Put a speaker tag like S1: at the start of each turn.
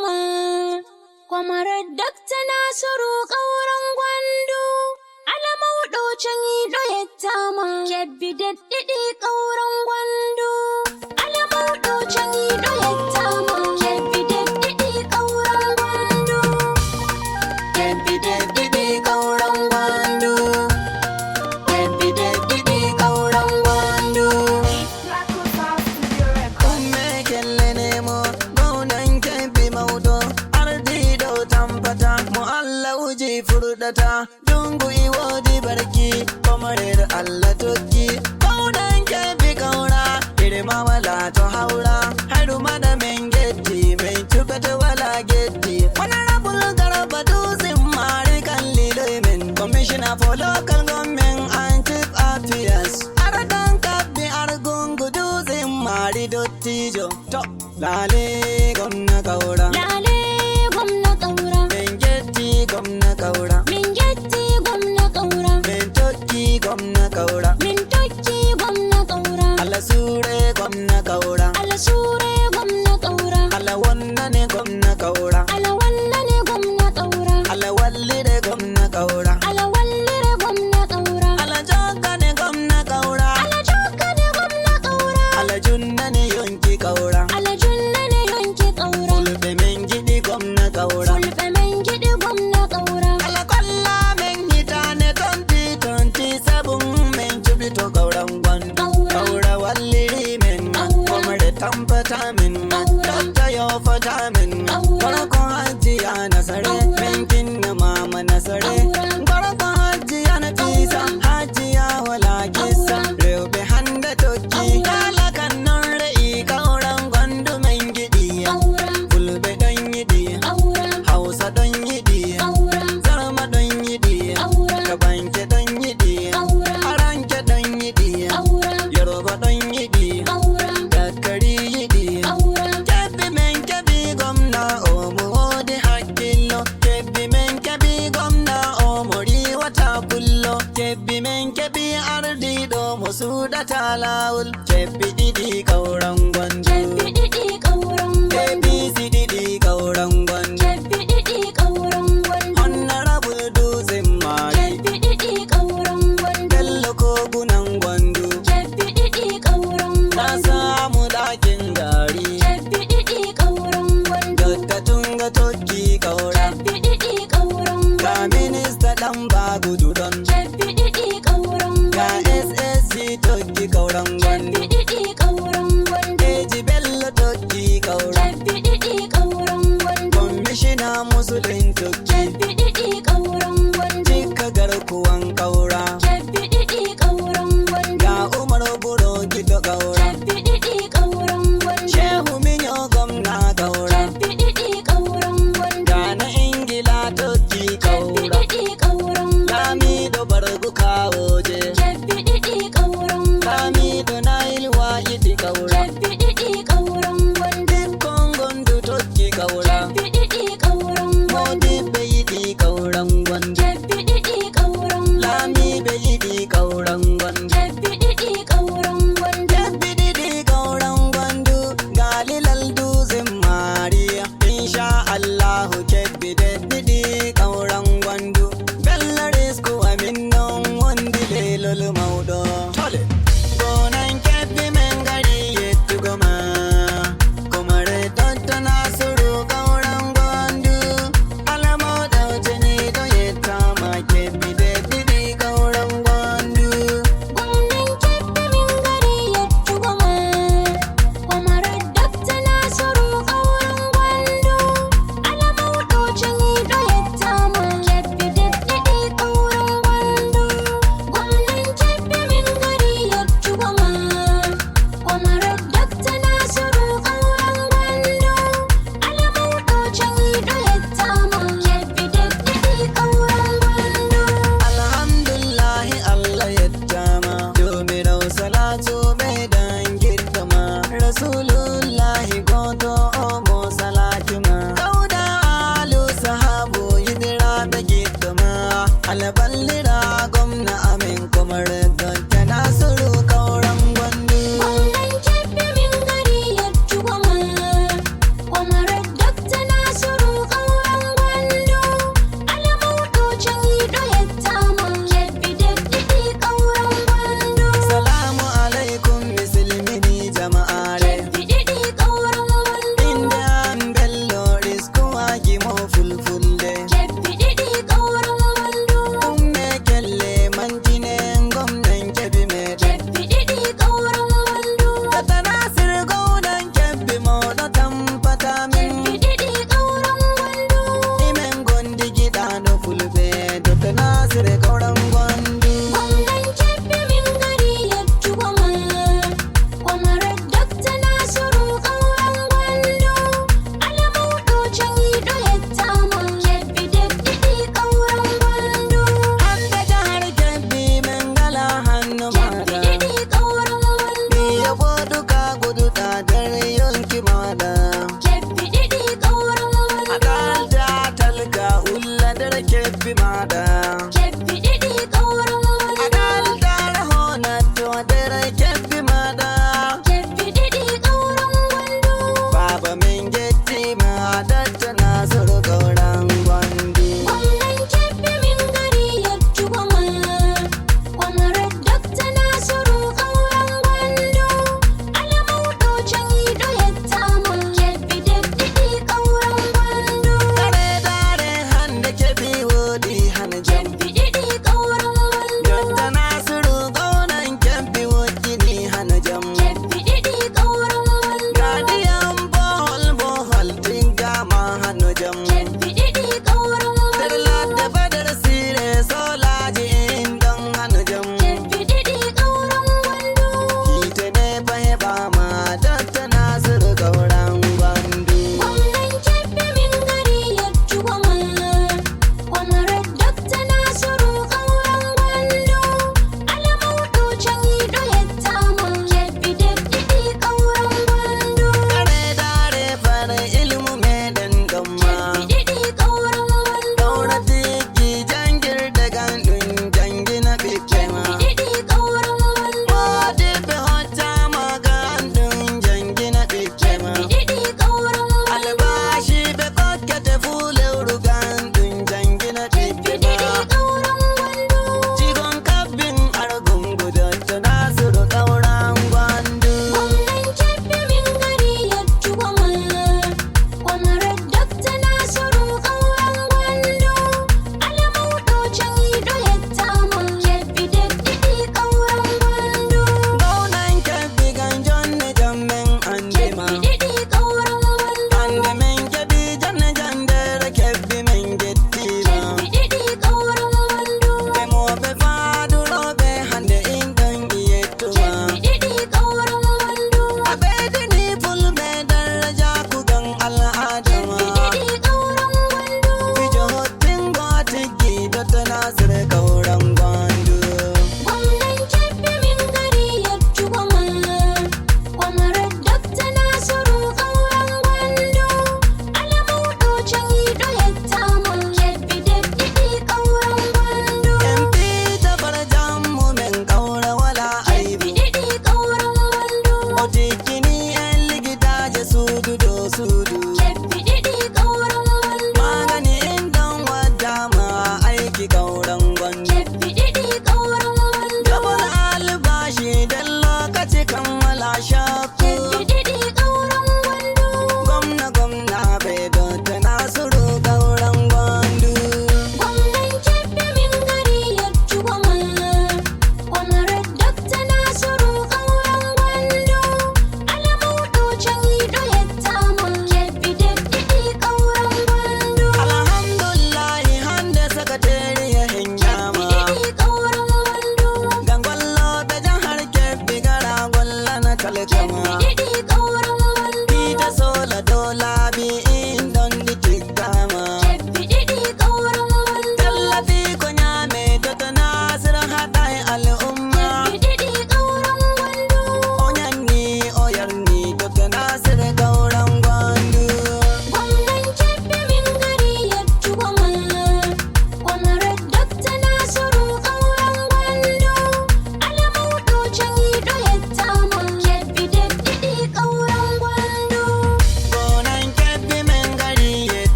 S1: chairman, Kwamarar Dakta Nasiru ƙauren gwandu, alamauɗocin ido ya tama, Kebbi daɗiɗi ƙauren gwandu, alamauɗocin ido ya tama, Kebbi daɗiɗi ƙauren gwandu, Kebbi daɗiɗi ƙauren gwandu, Kebbi daɗiɗi ƙauren gwandu.
S2: Kunne kelle nemo, gwamnan Kebbi maudo, ardiɗo tampata, mo Allah uji furɗata, dungu iwodi barki, komarer Allah tokki, gwamnan Kebbi kaura, irma wala to haura, haru mada men getti, mai cukata wala getti, honorable Garba Dutsen mari kalli doimen, commissioner for local government and chief affairs, aradan kabbi argungu Dutsen mari dottijo, to lale gwamna kaura,
S1: Lale gwamna ƙaura,
S2: men getti gwamna kaura,
S1: min getti gwamna ƙaura,
S2: men tokki gwamna kaura,
S1: min tokki gwamna ƙaura,
S2: Allah sure gwamna kaura,
S1: ala sure gwamna ƙaura,
S2: Allah wannan ne gwamna kaura,
S1: ala wannan ne gwamna ƙaura,
S2: Allah wallire gwamna kaura,
S1: ala wallire gwamna ƙaura,
S2: Allah jokka ne gwamna kaura,
S1: ala jokka ne gwamna ƙaura,
S2: Allah junna ne yonki kaura,
S1: ala junna ne yonki ƙaura,
S2: fulbe men gidi gwamna kaura,
S1: fulɓe men giɗi gwamna ƙaura,
S2: Allah kolla men hitane 2027 men cubito kauran gwandu,
S1: Kaura.
S2: kaura walliri men,
S1: Kaura.
S2: komare tampata men,
S1: Kaura.
S2: dokta yo fata men,
S1: Kaura.
S2: farko hajiya nasare,
S1: Kaura.
S2: men kinna mama nasare,
S1: Kaura.
S2: farko hajiya na fisa, hajiya wala kisa,
S1: Kaura.
S2: rewbe hande tokki, kala kannon re'i kauran gwandu men gidi,
S1: ƙaura,
S2: fulbe don yidi,
S1: ƙaura,
S2: hausa don yidi,
S1: ƙaura,
S2: zarma don yidi,
S1: Kaura.
S2: kabanke don yidi,
S1: Kaura.
S2: aranke don yidi,
S1: ƙaura,
S2: yoruba don yidi,
S1: ƙaura,
S2: dakkari yidi,
S1: ƙaura,
S2: kebbi men kebbi gwamna omo wodi hakkillo, kebbi men kebbi gwamna omo riwata kullo, kebbi men kebbi ardiɗo mo suɗata lawol, kebbi ɗiɗi kauran gwandu,
S1: Kebbi ɗiɗi ƙauren gwandu,
S2: KBC ɗiɗi kauran gwandu,
S1: Kebbi ɗiɗi ƙauren gwandu,
S2: honorable Dutsen mari,
S1: Kebbi ɗiɗi ƙauren gwandu,
S2: bello kogunan gwandu,
S1: Kebbi ɗiɗi ƙauren
S2: na
S1: gwandu,
S2: samu ɗakin gari,